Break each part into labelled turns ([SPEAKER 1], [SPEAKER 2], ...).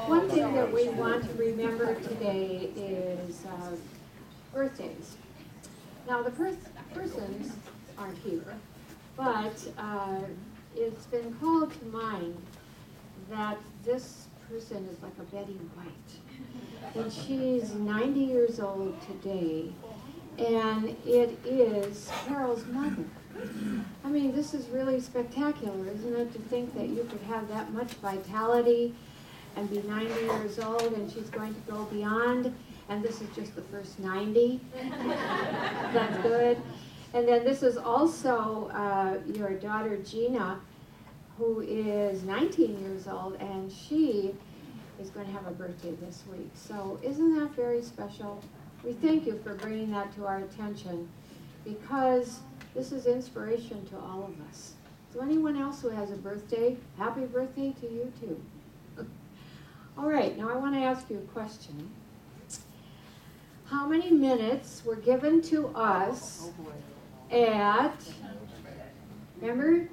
[SPEAKER 1] One thing that we want to remember today is birthdays. Now, the persons aren't here, but it's been called to mind that this person is like a Betty White. And she's 90 years old today, and it is Carol's mother. I mean, this is really spectacular, isn't it, to think that you could have that much vitality and be 90 years old, and she's going to go beyond, and this is just the first 90. That's good. And then this is also your daughter Gina, who is 19 years old, and she is going to have a birthday this week. So isn't that very special? We thank you for bringing that to our attention, because this is inspiration to all of us. So anyone else who has a birthday, happy birthday to you too. All right, now I want to ask you a question. How many minutes were given to us at, remember,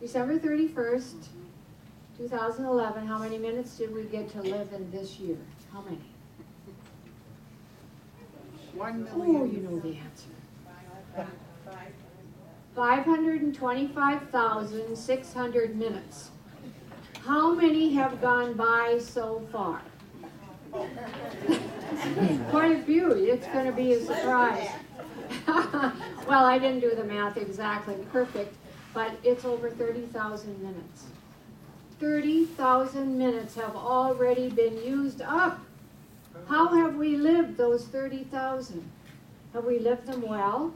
[SPEAKER 1] December 31st, 2011, how many minutes did we get to live in this year? How many?
[SPEAKER 2] 1 million.
[SPEAKER 1] Oh, you know the answer. 525,600 minutes. How many have gone by so far? Quite a few. It's going to be a surprise. Well, I didn't do the math exactly perfect, but it's over 30,000 minutes. 30,000 minutes have already been used up. How have we lived those 30,000? Have we lived them well?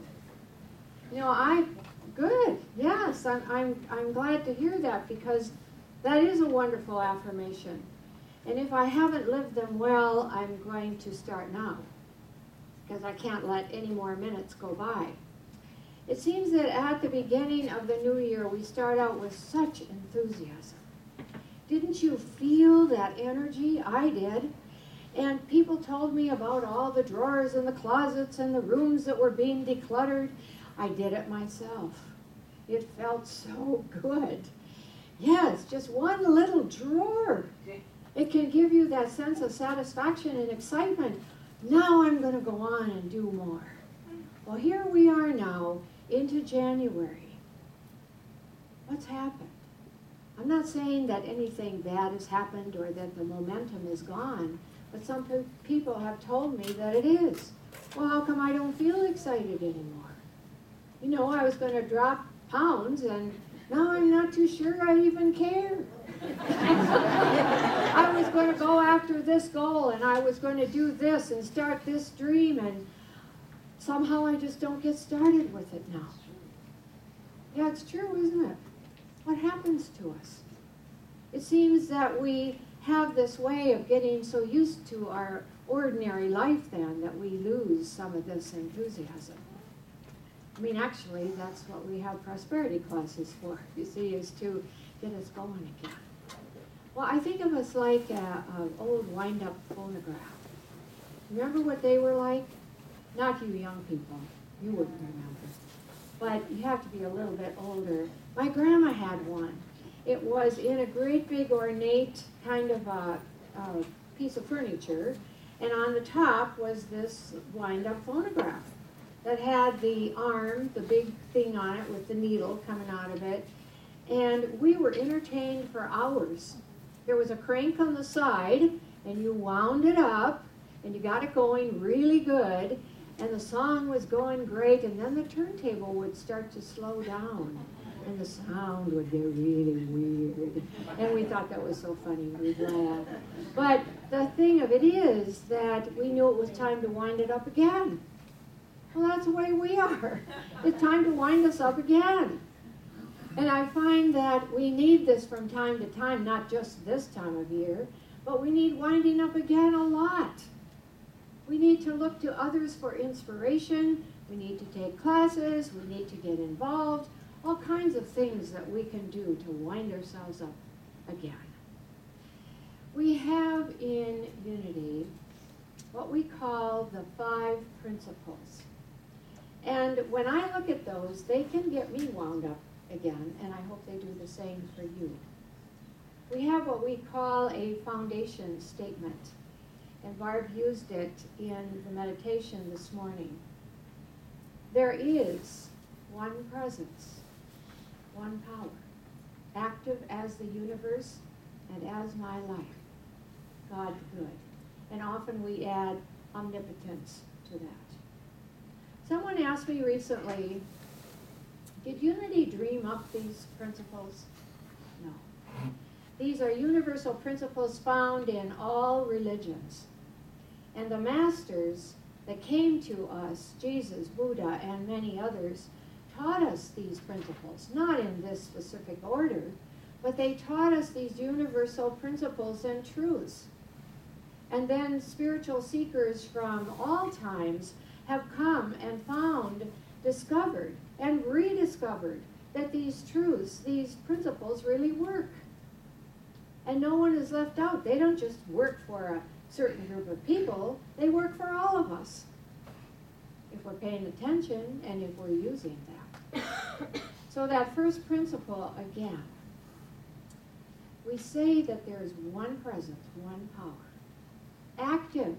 [SPEAKER 1] You know, good. Yes, I'm glad to hear that, because that is a wonderful affirmation. And if I haven't lived them well, I'm going to start now, because I can't let any more minutes go by. It seems that at the beginning of the new year, we start out with such enthusiasm. Didn't you feel that energy? I did. And people told me about all the drawers and the closets and the rooms that were being decluttered. I did it myself. It felt so good. Yes, just one little drawer. It can give you that sense of satisfaction and excitement. Now I'm going to go on and do more. Well, here we are now into January. What's happened? I'm not saying that anything bad has happened or that the momentum is gone, but some people have told me that it is. Well, how come I don't feel excited anymore? You know, I was going to drop pounds, and now I'm not too sure I even care. I was going to go after this goal, and I was going to do this and start this dream, and somehow I just don't get started with it now. Yeah, it's true, isn't it? What happens to us? It seems that we have this way of getting so used to our ordinary life then that we lose some of this enthusiasm. I mean, actually, that's what we have prosperity classes for, you see, is to get us going again. Well, I think of us like an old wind-up phonograph. Remember what they were like? Not you young people. You wouldn't remember. But you have to be a little bit older. My grandma had one. It was in a great big ornate kind of a piece of furniture, and on the top was this wind-up phonograph that had the arm, the big thing on it with the needle coming out of it, and we were entertained for hours. There was a crank on the side, and you wound it up, and you got it going really good, and the song was going great, and then the turntable would start to slow down, and the sound would get really weird. And we thought that was so funny, we'd laugh. But the thing of it is that we knew it was time to wind it up again. Well, that's the way we are. It's time to wind us up again. And I find that we need this from time to time, not just this time of year, but we need winding up again a lot. We need to look to others for inspiration. We need to take classes. We need to get involved. All kinds of things that we can do to wind ourselves up again. We have in Unity what we call the 5 principles. And when I look at those, they can get me wound up again, and I hope they do the same for you. We have what we call a foundation statement, and Barb used it in the meditation this morning. There is one presence, one power, active as the universe and as my life, God the good. And often we add omnipotence to that. Someone asked me recently, did Unity dream up these principles? No. These are universal principles found in all religions. And the masters that came to us, Jesus, Buddha, and many others, taught us these principles, not in this specific order, but they taught us these universal principles and truths. And then spiritual seekers from all times have come and found, discovered, and rediscovered that these truths, these principles really work. And no one is left out. They don't just work for a certain group of people, they work for all of us, if we're paying attention and if we're using that. So that first principle, again, we say that there is one presence, one power, active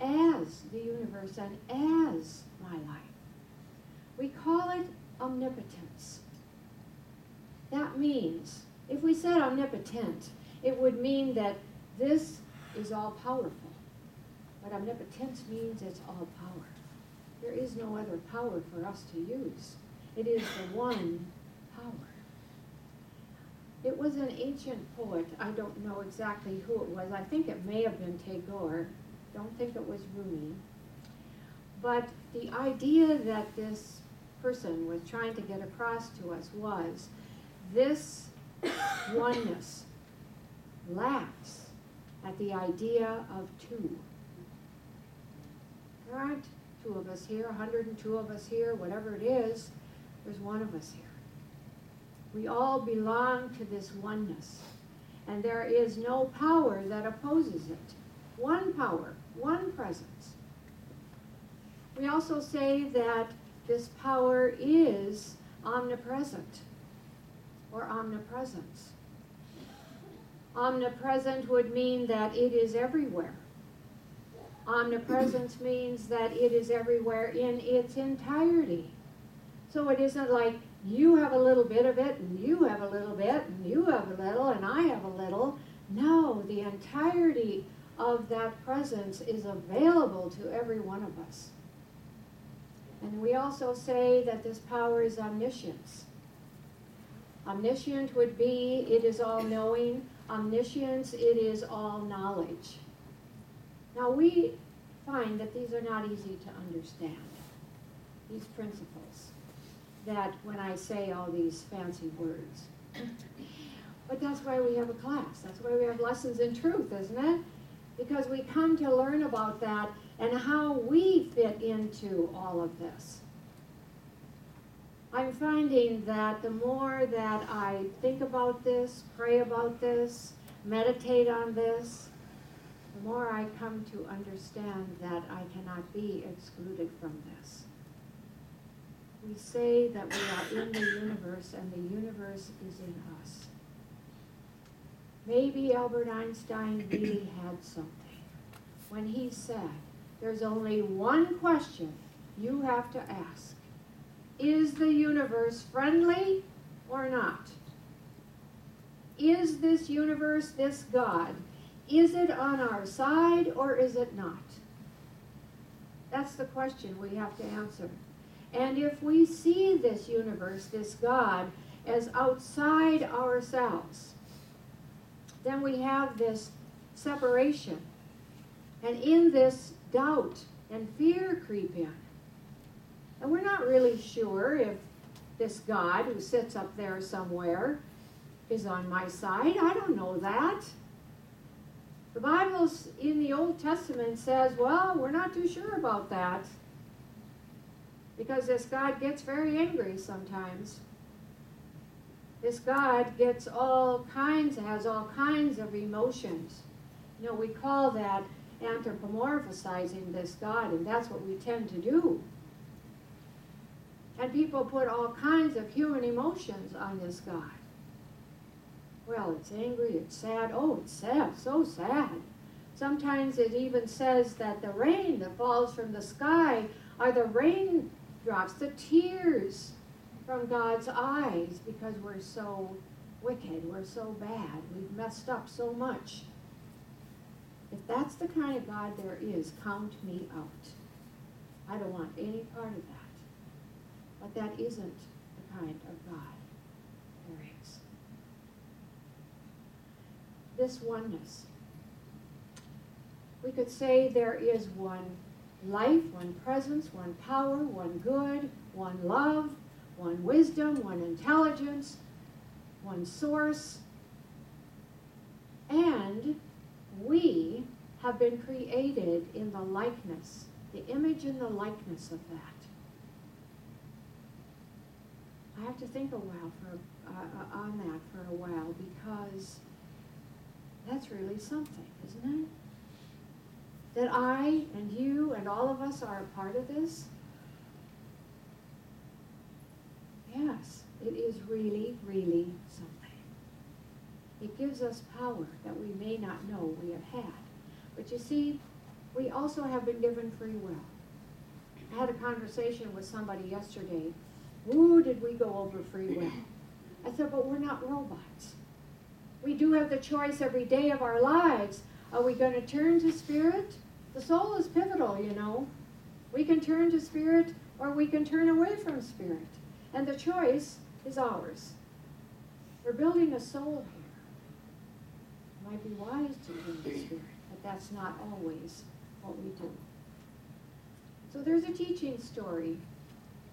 [SPEAKER 1] as the universe and as my life. We call it omnipotence. That means, if we said omnipotent, it would mean that this is all powerful. But omnipotence means it's all power. There is no other power for us to use. It is the one power. It was an ancient poet. I don't know exactly who it was. I think it may have been Tagore. Don't think it was Rumi. But the idea that this person was trying to get across to us was this oneness laughs at the idea of two. There aren't two of us here, 102 of us here, whatever it is, there's one of us here. We all belong to this oneness, and there is no power that opposes it. One power, one presence. We also say that this power is omnipresent, or omnipresence. Omnipresent would mean that it is everywhere. Omnipresence means that it is everywhere in its entirety. So it isn't like you have a little bit of it, and you have a little bit, and you have a little, and I have a little. No, the entirety of that presence is available to every one of us. And we also say that this power is omniscience. Omniscient would be, it is all-knowing. Omniscience, it is all knowledge. Now we find that these are not easy to understand, these principles, that when I say all these fancy words. But that's why we have a class. That's why we have lessons in truth, isn't it? Because we come to learn about that and how we fit into all of this. I'm finding that the more that I think about this, pray about this, meditate on this, the more I come to understand that I cannot be excluded from this. We say that we are in the universe and the universe is in us. Maybe Albert Einstein really had something when he said, there's only one question you have to ask. Is the universe friendly or not? Is this universe, this God, is it on our side or is it not? That's the question we have to answer. And if we see this universe, this God, as outside ourselves, then we have this separation. And in this doubt and fear creep in. And we're not really sure if this God who sits up there somewhere is on my side. I don't know that. The Bible in the Old Testament says, well, we're not too sure about that. Because this God gets very angry sometimes. This God gets has all kinds of emotions. You know, we call that anthropomorphizing this God, and that's what we tend to do. And people put all kinds of human emotions on this God. Well, it's angry, it's sad. Oh, it's sad, so sad. Sometimes it even says that the rain that falls from the sky are the raindrops, the tears from God's eyes, because we're so wicked, we're so bad, we've messed up so much. If that's the kind of God there is, count me out. I don't want any part of that. But that isn't the kind of God there is. This oneness. We could say there is one life, one presence, one power, one good, one love, one wisdom, one intelligence, one source. And we have been created in the likeness, the image and the likeness of that. I have to think a while on that for a while, because that's really something, isn't it? That I and you and all of us are a part of this? Yes, it is really, really something. It gives us power that we may not know we have had. But you see, we also have been given free will. I had a conversation with somebody yesterday. Ooh, did we go over free will? I said, but we're not robots. We do have the choice every day of our lives. Are we going to turn to spirit? The soul is pivotal, you know. We can turn to spirit or we can turn away from spirit. And the choice is ours. We're building a soul here. It might be wise to turn to spirit, but that's not always what we do. So there's a teaching story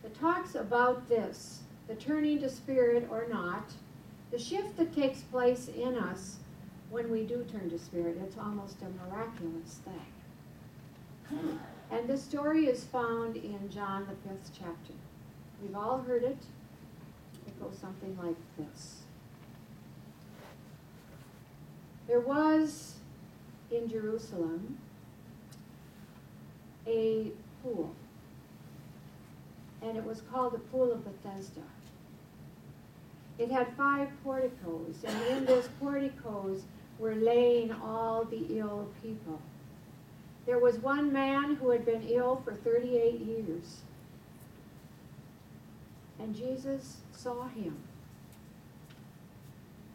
[SPEAKER 1] that talks about this, the turning to spirit or not, the shift that takes place in us when we do turn to spirit. It's almost a miraculous thing. And the story is found in John, the 5th chapter. We've all heard it. It goes something like this. There was in Jerusalem a pool, and it was called the Pool of Bethesda. It had 5 porticos, and in those porticos were laying all the ill people. There was one man who had been ill for 38 years. And Jesus saw him.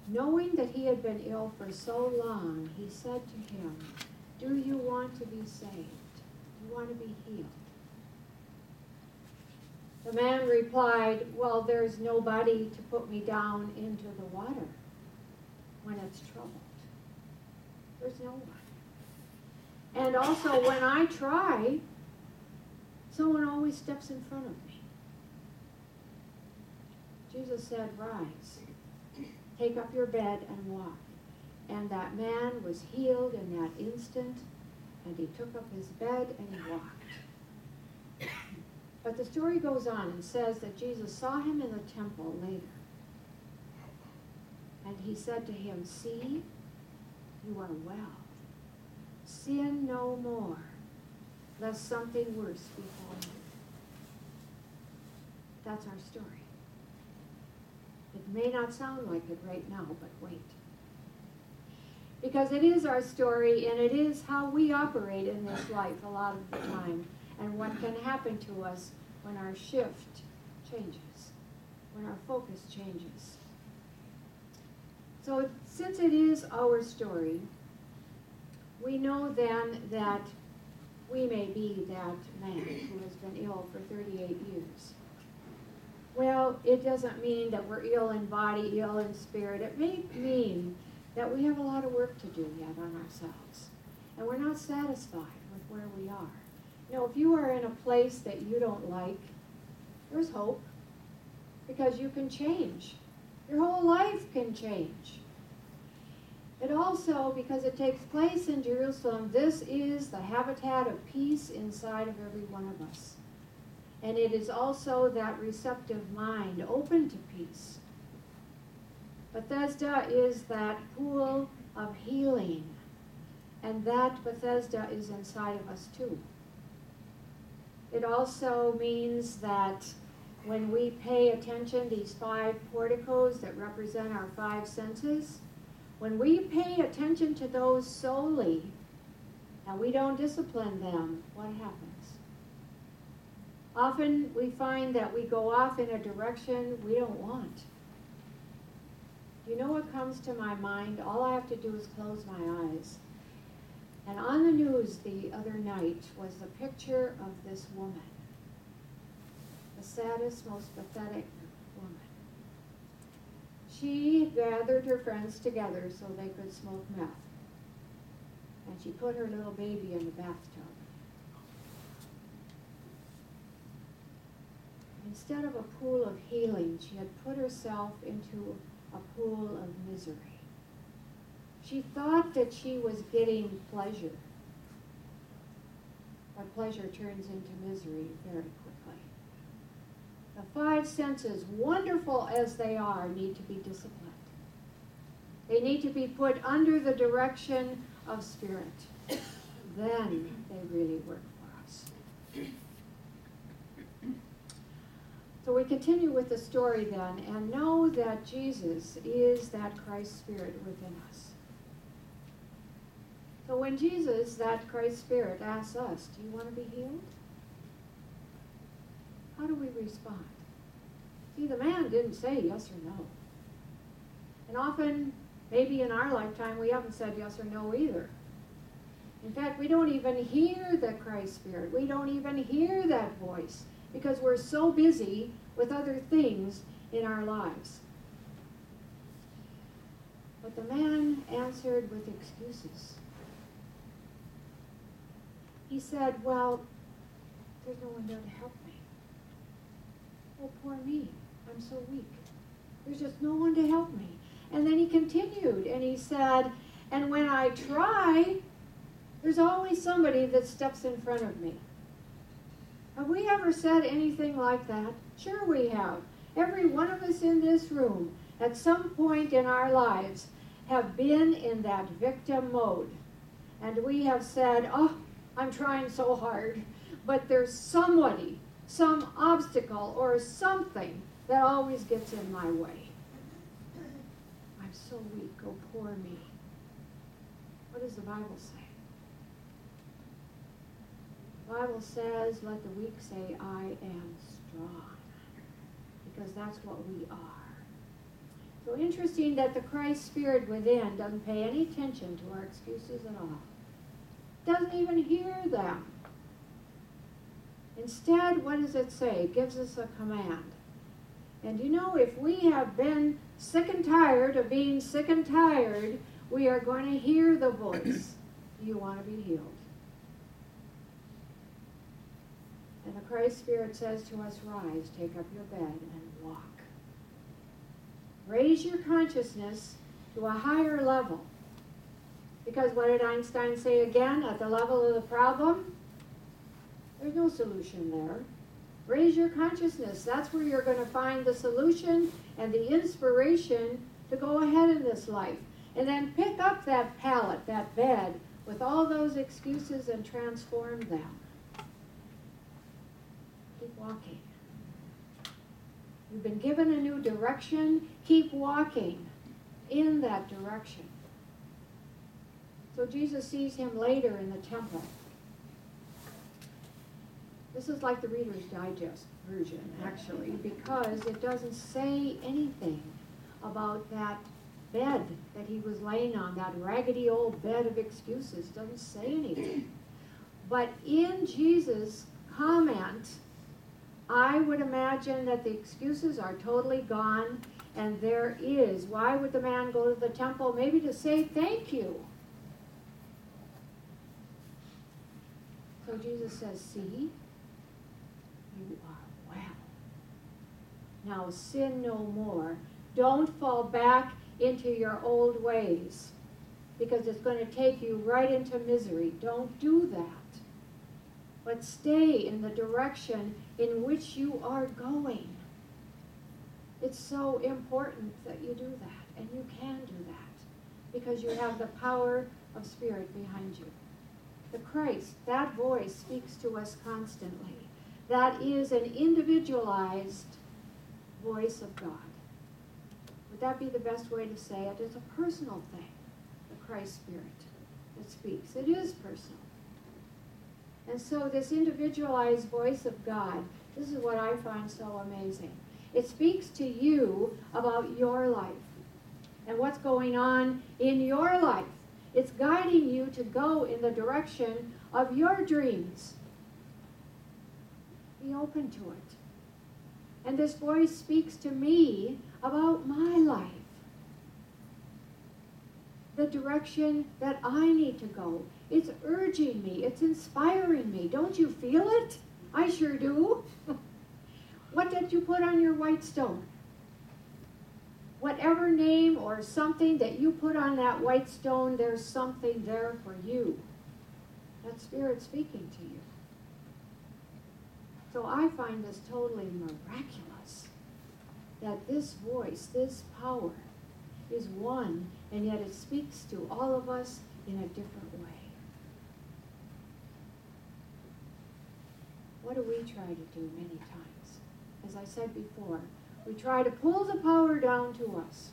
[SPEAKER 1] Knowing that he had been ill for so long, he said to him, "Do you want to be saved? Do you want to be healed?" The man replied, "Well, there's nobody to put me down into the water when it's troubled. There's no one. And also, when I try, someone always steps in front of me." Jesus said, "Rise, take up your bed and walk." And that man was healed in that instant, and he took up his bed and he walked. But the story goes on and says that Jesus saw him in the temple later. And he said to him, "See, you are well. Sin no more, lest something worse befall you." That's our story. It may not sound like it right now, but wait. Because it is our story, and it is how we operate in this life a lot of the time, and what can happen to us when our shift changes, when our focus changes. So since it is our story, we know then that we may be that man who has been ill for 38 years. Well, it doesn't mean that we're ill in body, ill in spirit. It may mean that we have a lot of work to do yet on ourselves, and we're not satisfied with where we are. You know, if you are in a place that you don't like, there's hope, because you can change. Your whole life can change. It also, because it takes place in Jerusalem, this is the habitat of peace inside of every one of us. And it is also that receptive mind, open to peace. Bethesda is that pool of healing. And that Bethesda is inside of us too. It also means that when we pay attention, these 5 porticos that represent our 5 senses, When we pay attention to those solely, and we don't discipline them, what happens? Often we find that we go off in a direction we don't want. You know what comes to my mind? All I have to do is close my eyes. And on the news the other night was the picture of this woman, the saddest, most pathetic woman. She gathered her friends together so they could smoke meth. And she put her little baby in the bathtub. Instead of a pool of healing, she had put herself into a pool of misery. She thought that she was getting pleasure, but pleasure turns into misery very quickly. The five senses, wonderful as they are, need to be disciplined. They need to be put under the direction of Spirit. Then they really work for us. So we continue with the story then, and know that Jesus is that Christ Spirit within us. So when Jesus, that Christ Spirit, asks us, do you want to be healed? How do we respond? See, the man didn't say yes or no. And often, maybe in our lifetime, we haven't said yes or no either. In fact, we don't even hear the Christ Spirit. We don't even hear that voice because we're so busy with other things in our lives. But the man answered with excuses. He said, well, there's no one there to help me. Oh, poor me. I'm so weak. There's just no one to help me. And then he continued, and he said, and when I try, there's always somebody that steps in front of me. Have we ever said anything like that? Sure we have. Every one of us in this room, at some point in our lives, have been in that victim mode. And we have said, oh, I'm trying so hard, but there's somebody, some obstacle or something that always gets in my way. I'm so weak, oh poor me. What does the Bible say? The Bible says, let the weak say, I am strong. Because that's what we are. So interesting that the Christ Spirit within doesn't pay any attention to our excuses at all. Doesn't even hear them. Instead, what does it say? It gives us a command. And you know, if we have been sick and tired of being sick and tired, we are going to hear the voice. Do you want to be healed? And the Christ Spirit says to us, rise, take up your bed, and walk. Raise your consciousness to a higher level. Because what did Einstein say again? At the level of the problem, there's no solution there. Raise your consciousness. That's where you're going to find the solution and the inspiration to go ahead in this life. And then pick up that pallet, that bed, with all those excuses and transform them. Keep walking. You've been given a new direction. Keep walking in that direction. So Jesus sees him later in the temple. This is like the Reader's Digest version, actually, because it doesn't say anything about that bed that he was laying on, that raggedy old bed of excuses. It doesn't say anything. But in Jesus' comment, I would imagine that the excuses are totally gone, and there is. Why would the man go to the temple? Maybe to say thank you. So Jesus says, see, you are well. Now sin no more. Don't fall back into your old ways, because it's going to take you right into misery. Don't do that. But stay in the direction in which you are going. It's so important that you do that, and you can do that, because you have the power of Spirit behind you. The Christ, that voice speaks to us constantly. That is an individualized voice of God, which would that be the best way to say it? It's a personal thing, the Christ Spirit that speaks. It is personal. And so this individualized voice of God, this is what I find so amazing. It speaks to you about your life and what's going on in your life. It's guiding you to go in the direction of your dreams. Be open to it. And this voice speaks to me about my life. The direction that I need to go. It's urging me. It's inspiring me. Don't you feel it? I sure do. What did you put on your white stone? Whatever name or something that you put on that white stone, there's something there for you. That Spirit speaking to you. So I find this totally miraculous that this voice, this power, is one, and yet it speaks to all of us in a different way. What do we try to do many times? As I said before, we try to pull the power down to us.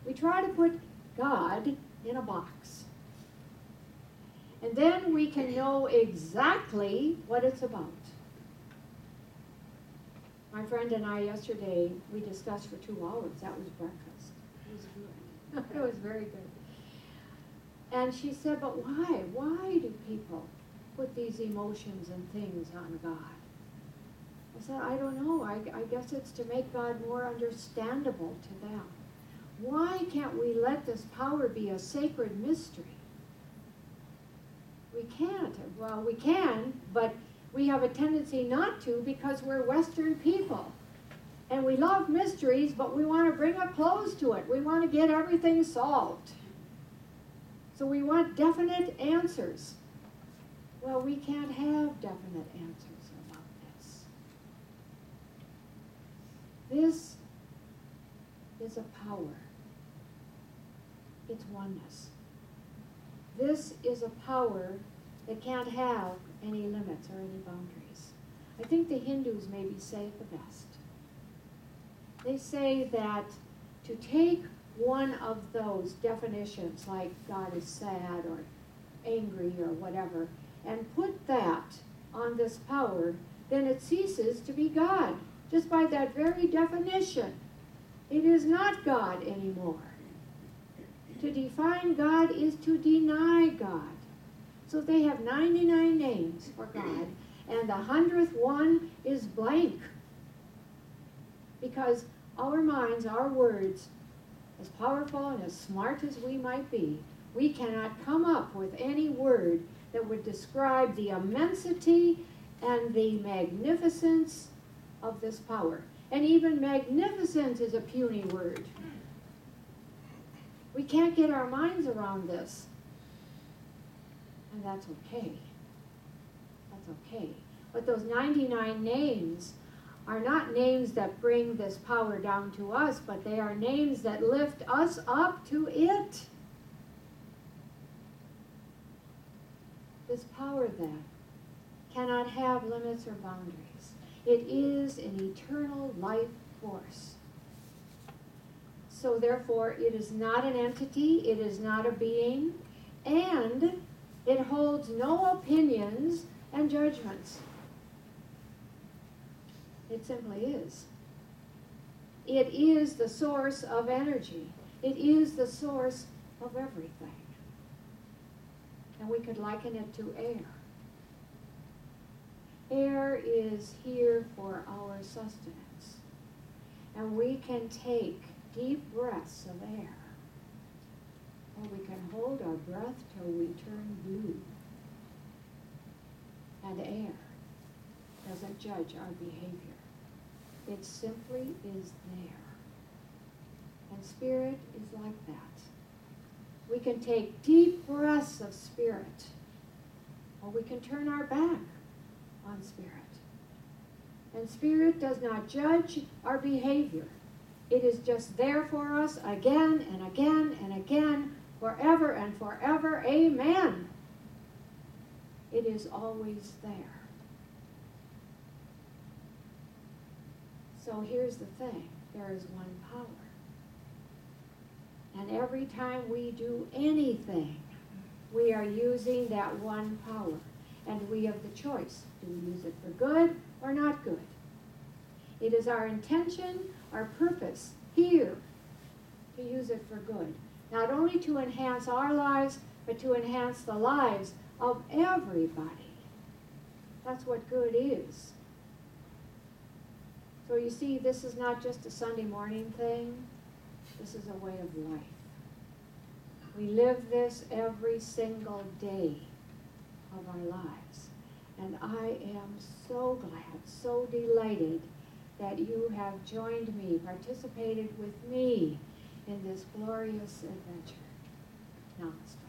[SPEAKER 1] We try to put God in a box. And then we can know exactly what it's about. My friend and I yesterday, we discussed for 2 hours. That was breakfast. It was good. It was very good. And she said, but why? Why do people put these emotions and things on God? I said, I don't know. I guess it's to make God more understandable to them. Why can't we let this power be a sacred mystery? We can't. Well, we can, but we have a tendency not to because we're Western people. And we love mysteries, but we want to bring up close to it. We want to get everything solved. So we want definite answers. Well, we can't have definite answers about this. This is a power. It's oneness. This is a power that can't have any limits or any boundaries. I think the Hindus maybe say it the best. They say that to take one of those definitions, like God is sad or angry or whatever, and put that on this power, then it ceases to be God. Just by that very definition, it is not God anymore. To define God is to deny God. So they have 99 names for God, and the 100th one is blank. Because our minds, our words, as powerful and as smart as we might be, we cannot come up with any word that would describe the immensity and the magnificence of this power. And even magnificence is a puny word. We can't get our minds around this. And that's okay. That's okay. But those 99 names are not names that bring this power down to us, but they are names that lift us up to it. This power, then, cannot have limits or boundaries. It is an eternal life force. So therefore, it is not an entity, it is not a being, and it holds no opinions and judgments. It simply is. It is the source of energy. It is the source of everything. And we could liken it to air. Air is here for our sustenance. And we can take deep breaths of air. Or we can hold our breath till we turn blue. And air doesn't judge our behavior. It simply is there. And spirit is like that. We can take deep breaths of spirit, or we can turn our back on spirit. And spirit does not judge our behavior. It is just there for us again and again and again, forever and forever. Amen. It is always there. So here's the thing. There is one power. And every time we do anything, we are using that one power. And we have the choice. Do we use it for good or not good? It is our intention, our purpose here to use it for good. Not only to enhance our lives, but to enhance the lives of everybody. That's what good is. So you see, this is not just a Sunday morning thing. This is a way of life. We live this every single day of our lives. And I am so glad, so delighted that you have joined me, participated with me in this glorious adventure. Namaste.